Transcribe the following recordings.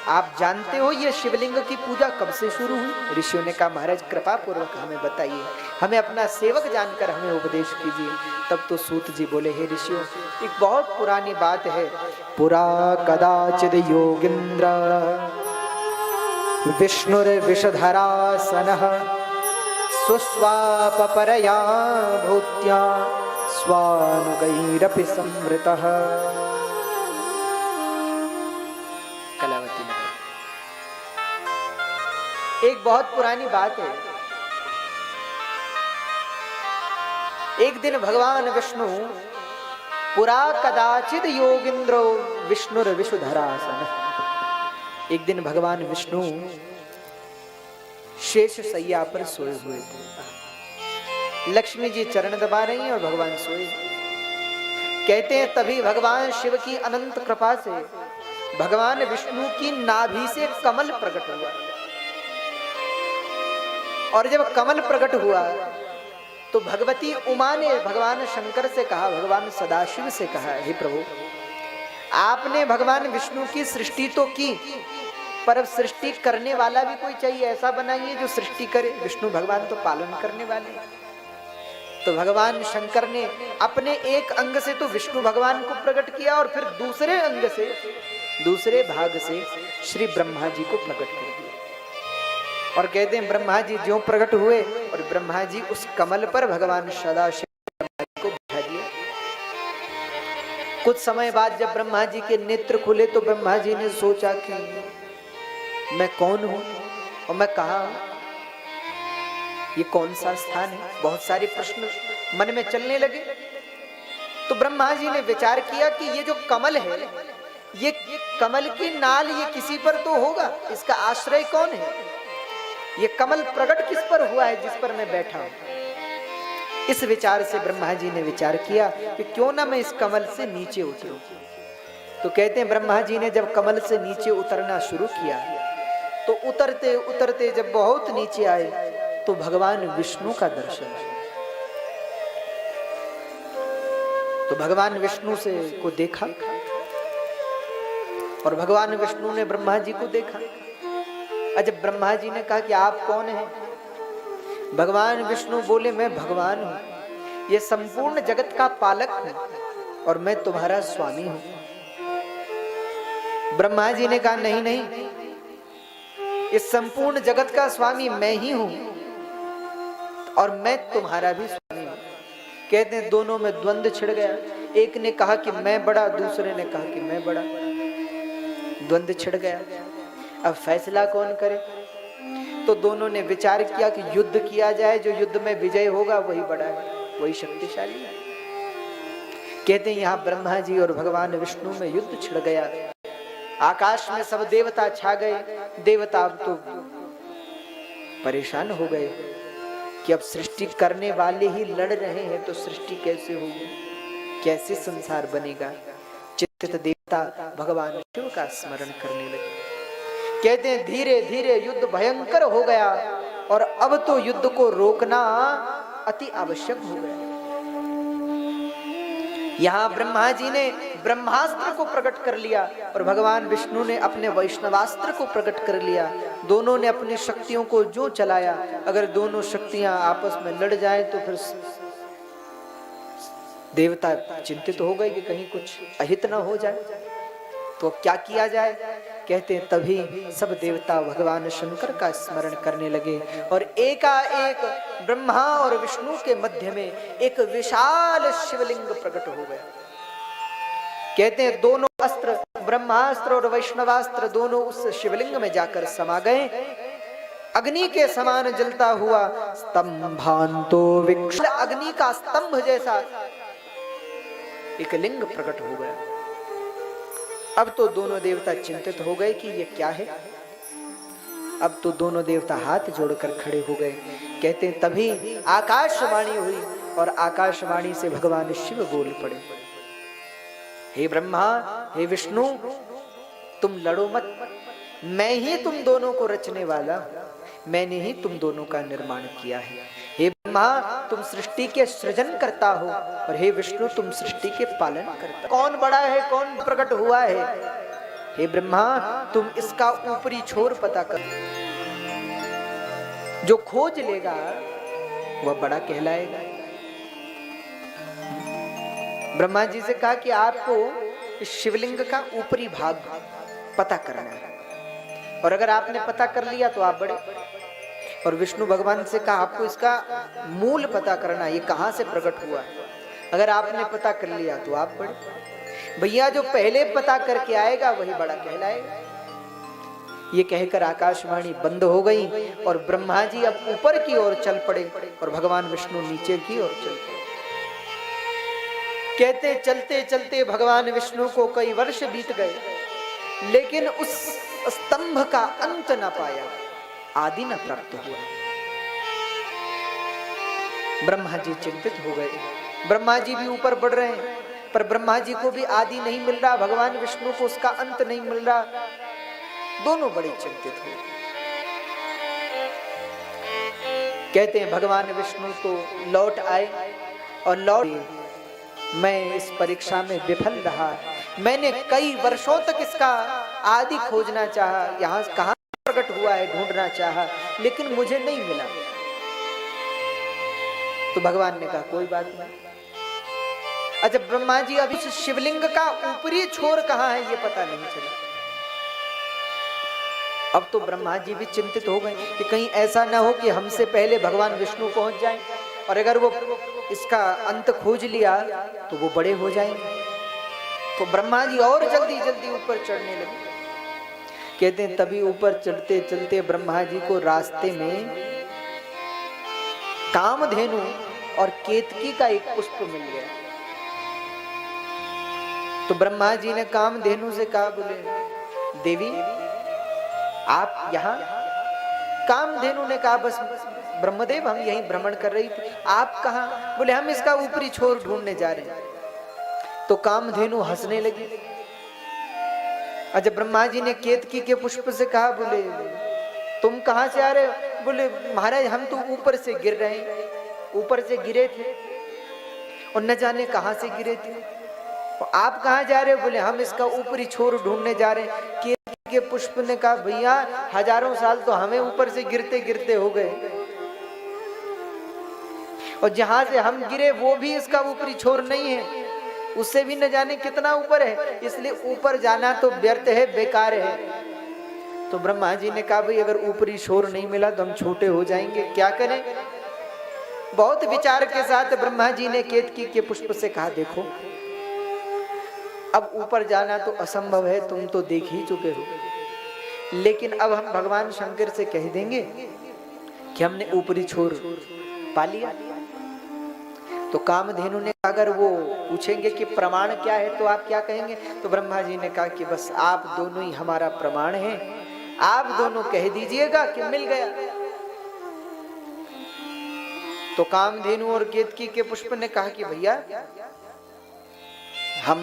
आप जानते हो ये शिवलिंग की पूजा कब से शुरू हुई? ऋषियों ने कहा महाराज कृपा पूर्वक हमें बताइए, हमें अपना सेवक जानकर हमें उपदेश कीजिए। तब तो सूत जी बोले हे ऋषियों, एक बहुत पुरानी बात है। पुरा कदाचिद योगिंद्र विष्णुर्विषधरासनः स्वस्वापपरया भूत्या स्वानुगैरपि संवृतः। कलावती नगर। एक बहुत पुरानी बात है। एक दिन भगवान विष्णु पुरा कदाचिद योगिंद्रो विष्णुर्विषधरासनः, एक दिन भगवान विष्णु शेष सैया पर सोए हुए थे। लक्ष्मी जी चरण दबा रही हैं और भगवान सोए। कहते हैं तभी भगवान शिव की अनंत कृपा से भगवान विष्णु की नाभि से कमल प्रकट हुआ। और जब कमल प्रकट हुआ तो भगवती उमा ने भगवान शंकर से कहा, भगवान सदाशिव से कहा, हे प्रभु, आपने भगवान विष्णु की सृष्टि तो की, पर अब सृष्टि करने वाला भी कोई चाहिए, ऐसा बनाइए जो सृष्टि करे। विष्णु भगवान तो पालन करने वाले। तो भगवान शंकर ने अपने एक अंग से तो विष्णु भगवान को प्रकट किया और फिर दूसरे अंग से, दूसरे भाग से श्री ब्रह्मा जी को प्रकट कर दिया। और कहते हैं ब्रह्मा जी ज्यों प्रकट हुए और ब्रह्मा जी उस कमल पर भगवान सदाशिव को बैठा दिया। कुछ समय बाद जब ब्रह्मा जी के नेत्र खुले तो ब्रह्मा जी ने सोचा कि मैं कौन हूं और मैं कहां हूं, ये कौन सा स्थान है। बहुत सारे प्रश्न मन में चलने लगे। तो ब्रह्मा जी ने विचार किया कि ये जो कमल है, ये कमल की नाल ये किसी पर तो होगा, इसका आश्रय कौन है? ये कमल प्रकट किस पर हुआ है जिस पर मैं बैठा हूं? इस विचार से ब्रह्मा जी ने विचार किया कि क्यों ना मैं इस कमल से नीचे उतरूं। तो कहते हैं ब्रह्मा जी ने जब कमल से नीचे उतरना शुरू किया तो उतरते उतरते जब बहुत नीचे आए तो भगवान विष्णु का दर्शन। तो भगवान विष्णु से को देखा और भगवान विष्णु ने ब्रह्मा जी को देखा। जब ब्रह्मा जी ने कहा कि आप कौन हैं? भगवान विष्णु बोले मैं भगवान हूं, ये संपूर्ण जगत का पालक हूं और मैं तुम्हारा स्वामी हूं। ब्रह्मा जी ने कहा नहीं नहीं, इस संपूर्ण जगत का स्वामी मैं ही हूं और मैं तुम्हारा भी स्वामी हूं। कहते हैं दोनों में द्वंद्व छिड़ गया। एक ने कहा कि मैं बड़ा, दूसरे ने कहा कि मैं बड़ा। द्वंद्व छिड़ गया। अब फैसला कौन करे? तो दोनों ने विचार किया कि युद्ध किया जाए, जो युद्ध में विजय होगा वही बड़ा है, वही शक्तिशाली है। कहते हैं यहाँ ब्रह्मा जी और भगवान विष्णु में युद्ध छिड़ गया। आकाश में सब देवता छा गए। देवता अब तो परेशान हो गए कि अब सृष्टि करने वाले ही लड़ रहे हैं तो सृष्टि कैसे होगी, कैसे संसार बनेगा। चित्तित देवता भगवान शिव का स्मरण करने लगे। कहते हैं धीरे धीरे युद्ध भयंकर हो गया और अब तो युद्ध को रोकना अति आवश्यक हो गया। यहाँ ब्रह्मा जी ने ब्रह्मास्त्र को प्रकट कर लिया और भगवान विष्णु ने अपने वैष्णवास्त्र को प्रकट कर लिया। दोनों ने अपनी शक्तियों को जो चलाया। अगर दोनों शक्तियां आपस में लड़ जाएं तो फिर देवता चिंतित हो गए कि कहीं कुछ अहित न हो जाए, तो क्या किया जाए। कहते हैं तभी सब देवता भगवान शंकर का स्मरण करने लगे और एकाएक ब्रह्मा और विष्णु के मध्य में एक विशाल शिवलिंग प्रकट हो गया। कहते हैं दोनों अस्त्र, ब्रह्मास्त्र और वैष्णवास्त्र, दोनों उस शिवलिंग में जाकर समा गए। अग्नि के समान जलता हुआ स्तंभांतो विक्ष, अग्नि का स्तंभ जैसा एक लिंग प्रकट हो गया। अब तो दोनों देवता चिंतित हो गए कि ये क्या है। अब तो दोनों देवता हाथ जोड़कर खड़े हो गए। कहते हैं तभी आकाशवाणी हुई और आकाशवाणी से भगवान शिव बोल पड़े, हे ब्रह्मा, हे विष्णु, तुम लड़ो मत, मैं ही तुम दोनों को रचने वाला हूं, मैंने ही तुम दोनों का निर्माण किया है। हे ब्रह्मा, तुम सृष्टि के सृजन करता हो और हे विष्णु, तुम सृष्टि के पालन करता। कौन बड़ा है, कौन प्रकट हुआ है? हे ब्रह्मा तुम इसका ऊपरी छोर पता कर, जो खोज लेगा वह बड़ा कहलाएगा। ब्रह्मा जी से कहा कि आपको इस शिवलिंग का ऊपरी भाग पता करना है, और अगर आपने पता कर लिया तो आप बड़े। और विष्णु भगवान से कहा आपको इसका मूल पता करना, ये कहां से प्रकट हुआ, अगर आपने पता कर लिया तो आप बड़े। भैया जो पहले पता करके आएगा वही बड़ा कहलाएगा। ये कहकर आकाशवाणी बंद हो गई और ब्रह्मा जी अब ऊपर की ओर चल पड़े और भगवान विष्णु नीचे की ओर चल पड़े। कहते चलते चलते भगवान विष्णु को कई वर्ष बीत गए, लेकिन उस स्तंभ का अंत न पाया, आदि न प्राप्त हुआ। ब्रह्मा जी चिंतित हो गए। ब्रह्मा जी भी ऊपर बढ़ रहे हैं, पर ब्रह्मा जी को भी आदि नहीं मिल रहा, भगवान विष्णु को उसका अंत नहीं मिल रहा। दोनों बड़े चिंतित हुए। कहते हैं भगवान विष्णु तो लौट आए और मैं इस परीक्षा में विफल रहा। मैंने कई वर्षों तक इसका आदि खोजना चाहा, यहाँ कहाँ प्रकट हुआ है ढूंढना चाहा, लेकिन मुझे नहीं मिला। तो भगवान ने कहा कोई बात नहीं। अच्छा ब्रह्मा जी अभी शिवलिंग का ऊपरी छोर कहाँ है ये पता नहीं चला। अब तो ब्रह्मा जी भी चिंतित हो गए कि कहीं ऐसा ना हो कि हमसे पहले भगवान विष्णु पहुंच जाएं, और अगर वो इसका अंत खोज लिया तो वो बड़े हो जाएंगे। तो ब्रह्मा जी और जल्दी जल्दी ऊपर चढ़ने लगे। कहते हैं तभी ऊपर चढ़ते चलते ब्रह्मा जी को रास्ते में कामधेनु और केतकी का एक पुष्प मिल गया। तो ब्रह्मा जी ने कामधेनु से कहा, बोले देवी आप यहाँ? कामधेनु ने कहा बस ब्रह्मदेव हम यहीं भ्रमण कर रही थी, आप कहाँ? बोले हम इसका ऊपरी छोर ढूंढने जा रहे हैं। तो कामधेनु हंसने लगी। अच्छा ब्रह्मा जी ने केतकी के पुष्प से कहा, बोले तुम कहाँ से आ रहे हो? बोले महाराज हम तो ऊपर से गिर रहे हैं, ऊपर से गिरे थे और न जाने कहां से गिरे थे। आप कहाँ जा रहे हो? बोले हम इसका ऊपरी छोर ढूंढने जा रहे हैं। केतकी के पुष्प ने कहा भैया हजारों साल तो हमें ऊपर से गिरते गिरते हो गए, और जहां से हम गिरे वो भी इसका ऊपरी छोर नहीं है, उससे भी न जाने कितना ऊपर है, इसलिए ऊपर जाना तो व्यर्थ है, बेकार है। तो ब्रह्मा जी ने कहा भाई अगर ऊपरी छोर नहीं मिला तो हम छोटे हो जाएंगे, क्या करें? बहुत विचार के साथ ब्रह्मा जी ने केतकी के पुष्प से कहा देखो अब ऊपर जाना तो असंभव है, तुम तो देख ही चुके हो, लेकिन अब हम भगवान शंकर से कह देंगे कि हमने ऊपरी छोर पा लिया। तो कामधेनु ने अगर वो पूछेंगे कि प्रमाण क्या है तो आप क्या कहेंगे? तो ब्रह्मा जी ने कहा कि बस आप दोनों ही हमारा प्रमाण है, आप दोनों कह दीजिएगा कि मिल गया। तो कामधेनु और केतकी के पुष्प ने कहा कि भैया हम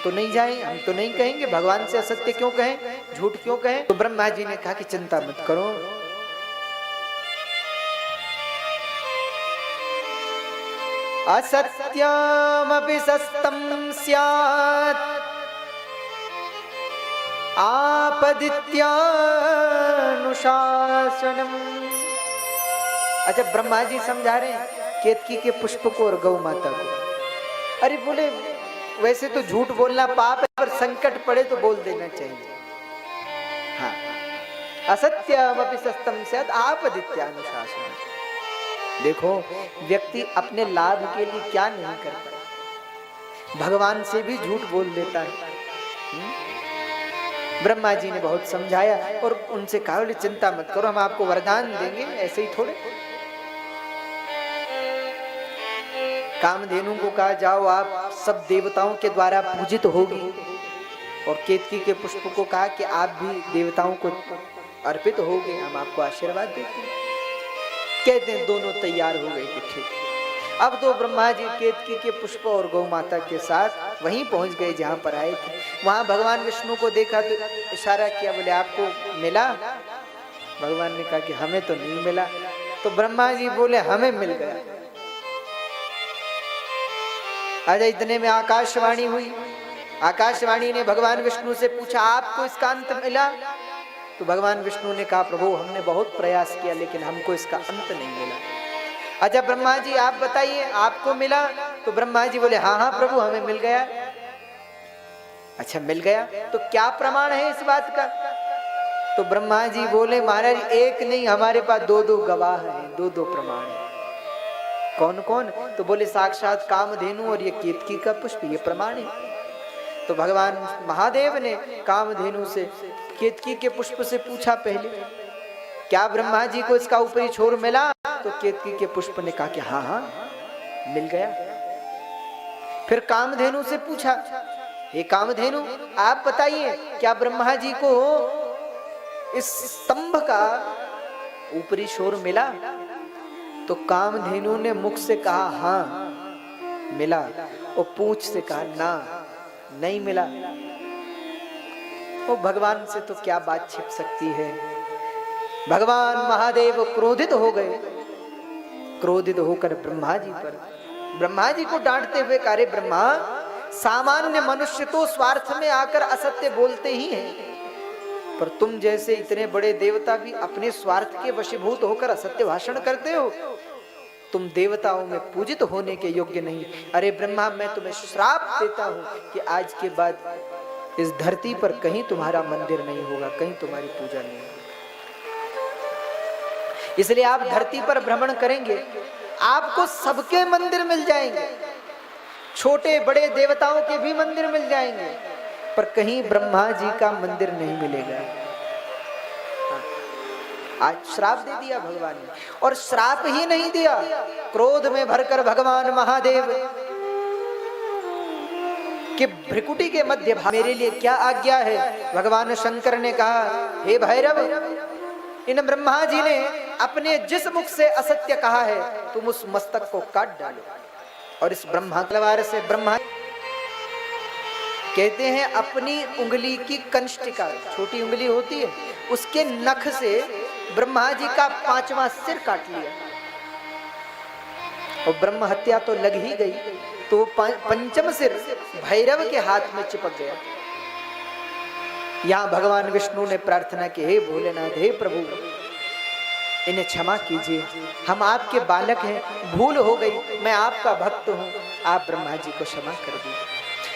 तो नहीं जाएं, हम तो नहीं कहेंगे, भगवान से असत्य क्यों कहें, झूठ क्यों कहें? तो ब्रह्मा जी ने कहा कि चिंता मत करो, असत्यमपि सत्यं स्यात् आपदित्यानुशासनम्। अच्छा ब्रह्मा जी समझा रहे हैं केतकी के पुष्प को और गौ माता को। अरे बोले वैसे तो झूठ बोलना पाप है, पर संकट पड़े तो बोल देना चाहिए। हाँ असत्यमपि सत्यं स्यात् आपदित्यानुशासनम्। देखो व्यक्ति अपने लाभ के लिए क्या नहीं करता, भगवान से भी झूठ बोल देता है। ब्रह्मा जी ने बहुत समझाया और उनसे कहा चिंता मत करो, हम आपको वरदान देंगे, ऐसे ही थोड़े। कामधेनु को कहा जाओ आप सब देवताओं के द्वारा पूजित होगी, और केतकी के पुष्प को कहा कि आप भी देवताओं को अर्पित होगे, हम आपको आशीर्वाद देते हैं। कहते हैं दोनों तैयार हो गए कि ठीक। अब तो ब्रह्मा जी केतकी के पुष्प और गौ माता के साथ वहीं पहुंच गए जहां पर आए थे। वहां भगवान विष्णु को देखा तो इशारा किया, बोले आपको मिला? भगवान ने कहा कि हमें तो नहीं मिला। तो ब्रह्मा जी बोले हमें मिल गया। आज इतने में आकाशवाणी हुई, आकाशवाणी ने भगवान विष्णु से पूछा, आपको इसका अंत मिला? तो भगवान विष्णु ने कहा, प्रभु हमने बहुत प्रयास किया लेकिन हमको इसका अंत नहीं मिला। अच्छा ब्रह्मा जी आप बताइए, आपको मिला? तो ब्रह्मा जी बोले, हाँ हाँ प्रभु हमें मिल गया। अच्छा मिल गया, तो क्या प्रमाण है इस बात का? तो ब्रह्मा जी बोले, महाराज एक नहीं, हमारे पास दो दो गवाह हैं, दो दो प्रमाण है। कौन कौन? तो बोले साक्षात कामधेनु और ये केतकी का पुष्प, ये प्रमाण है। तो भगवान महादेव ने कामधेनु से केतकी के पुष्प से पूछा पहले, क्या ब्रह्मा जी को इसका ऊपरी छोर मिला? तो केतकी के पुष्प ने कहा कि हाँ हाँ मिल गया। फिर कामधेनु से पूछा, हे कामधेनु आप बताइए, क्या ब्रह्मा जी को इस स्तंभ का ऊपरी छोर मिला? तो कामधेनु ने मुख से कहा हाँ मिला, और पूंछ से कहा ना नहीं मिला। वो भगवान से तो क्या बात छिप सकती है। भगवान महादेव क्रोधित हो गए, क्रोधित होकर ब्रह्मा जी पर, ब्रह्मा जी को डांटते हुए कहा, अरे ब्रह्मा, सामान्य मनुष्य तो स्वार्थ में आकर असत्य बोलते ही हैं, पर तुम जैसे इतने बड़े देवता भी अपने स्वार्थ के वशीभूत होकर असत्य भाषण करते हो। तुम देवताओं में पूजित होने के योग्य नहीं। अरे ब्रह्मा, मैं तुम्हें श्राप देता हूं कि आज के बाद इस धरती पर कहीं तुम्हारा मंदिर नहीं होगा, कहीं तुम्हारी पूजा नहीं होगी। इसलिए आप धरती पर भ्रमण करेंगे, आपको सबके मंदिर मिल जाएंगे, छोटे बड़े देवताओं के भी मंदिर मिल जाएंगे, पर कहीं ब्रह्मा जी का मंदिर नहीं मिलेगा। आज श्राप दे दिया भगवान ने, और श्राप ही नहीं दिया, क्रोध में भरकर भगवान महादेव कि भ्रिकुटी के मध्य मेरे लिए क्या आज्ञा है? भगवान शंकर ने कहा, हे भैरव, इन ब्रह्मा जी ने अपने जिस मुख से असत्य कहा है, तुम उस मस्तक को काट डालो। और इस ब्रह्मा तलवार से, ब्रह्मा कहते हैं अपनी उंगली की कंष्टिका, छोटी उंगली होती है, उसके नख से ब्रह्मा जी का 5वां सिर काट लिया। और ब्रह्म हत्या तो लग ही गई, तो 5वां सिर भैरव के हाथ में चिपक गया। यहां भगवान विष्णु ने प्रार्थना की, हे भोलेनाथ, हे प्रभु, इन्हें क्षमा कीजिए, हम आपके बालक हैं, भूल हो गई, मैं आपका भक्त हूं, आप ब्रह्मा जी को क्षमा कर दीजिए।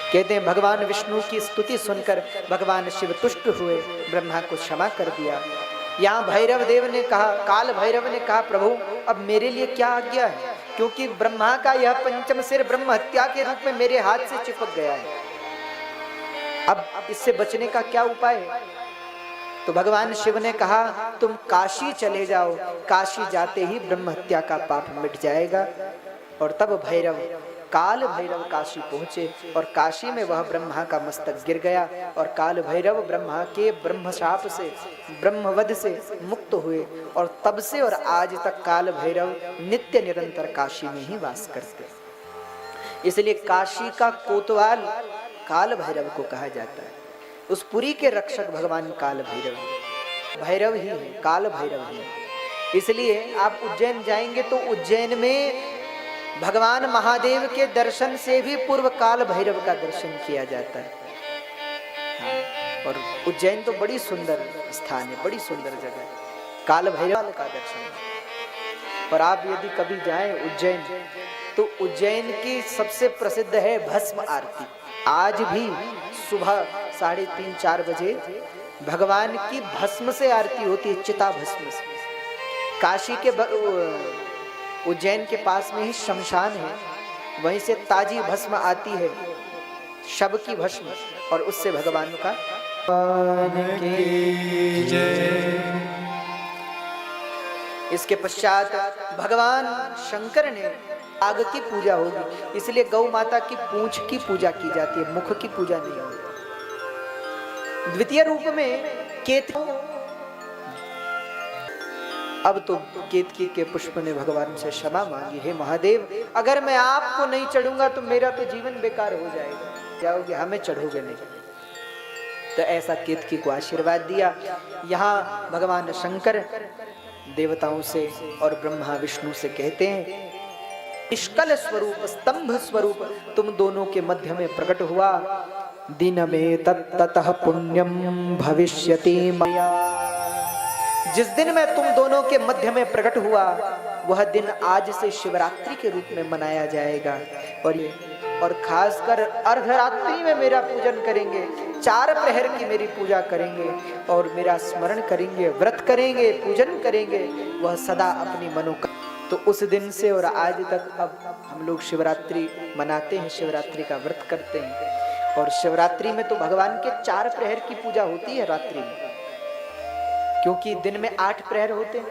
कहते हैं भगवान विष्णु की स्तुति सुनकर भगवान शिव तुष्ट हुए, ब्रह्मा को क्षमा कर दिया। यहाँ भैरव देव ने कहा, काल भैरव ने कहा, प्रभु अब मेरे लिए क्या आज्ञा है, क्योंकि ब्रह्मा का यह 5वां सिर ब्रह्म हत्या के रूप में मेरे हाथ से चिपक गया है, अब इससे बचने का क्या उपाय है? तो भगवान शिव ने कहा, तुम काशी चले जाओ, काशी जाते ही ब्रह्म हत्या का पाप मिट जाएगा। और तब भैरव, काल भैरव काशी पहुंचे, और काशी में वह ब्रह्मा का मस्तक गिर गया, और काल भैरव ब्रह्मा के ब्रह्मशाप से, ब्रह्मवध से मुक्त हुए। और तब से और आज तक काल भैरव नित्य निरंतर काशी में ही वास करते। इसलिए काशी का कोतवाल काल भैरव को कहा जाता है। उस पुरी के रक्षक भगवान काल भैरव, भैरव ही है, काल भैरव ही है। इसलिए आप उज्जैन जाएंगे तो उज्जैन में भगवान महादेव के दर्शन से भी पूर्व काल भैरव का दर्शन किया जाता है। और उज्जैन तो बड़ी सुंदर स्थान है, बड़ी सुंदर जगह है, काल भैरव का दर्शन। और आप यदि कभी जाएं उज्जैन, तो उज्जैन की सबसे प्रसिद्ध है भस्म आरती। आज भी सुबह 3:30-4 बजे भगवान की भस्म से आरती होती है, चिता भस्म से। काशी के उज्जैन के पास में ही शमशान है, वहीं से ताजी भस्म आती है, शव की भस्म, और उससे भगवान का इसके पश्चात भगवान शंकर ने आग की पूजा होगी, इसलिए गौ माता की पूंछ की पूजा की जाती है, मुख की पूजा नहीं होती। द्वितीय रूप में केतकी, अब तो केतकी के पुष्प ने भगवान से क्षमा मांगी, हे महादेव, अगर मैं आपको नहीं चढ़ूंगा तो मेरा तो जीवन बेकार हो जाएगा, जाओगे हमें चढ़ोगे नहीं। तो ऐसा केतकी को आशीर्वाद दिया। यहाँ भगवान शंकर देवताओं से और ब्रह्मा विष्णु से कहते हैं, निष्कल स्वरूप, स्तंभ स्वरूप तुम दोनों के मध्य में प्रकट हुआ, दिन में ततः पुण्यम भविष्यति मया। जिस दिन मैं तुम दोनों के मध्य में प्रकट हुआ वह दिन आज से शिवरात्रि के रूप में मनाया जाएगा। और खासकर अर्धरात्रि में मेरा पूजन करेंगे, 4 प्रहर की मेरी पूजा करेंगे और मेरा स्मरण करेंगे, व्रत करेंगे, पूजन करेंगे, वह सदा अपनी मनोकामना। तो उस दिन से और आज तक अब हम लोग शिवरात्रि मनाते हैं, शिवरात्रि का व्रत करते हैं। और शिवरात्रि में तो भगवान के 4 प्रहर की पूजा होती है रात्रि में, क्योंकि दिन में 8 प्रहर होते हैं,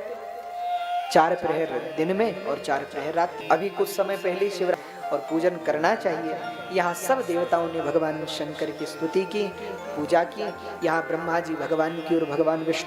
4 प्रहर दिन में और 4 प्रहर रात्रि। अभी कुछ समय पहले शिवरात्रि और पूजन करना चाहिए। यहाँ सब देवताओं ने भगवान शंकर की स्तुति की, पूजा की। यहाँ ब्रह्मा जी भगवान की और भगवान विष्णु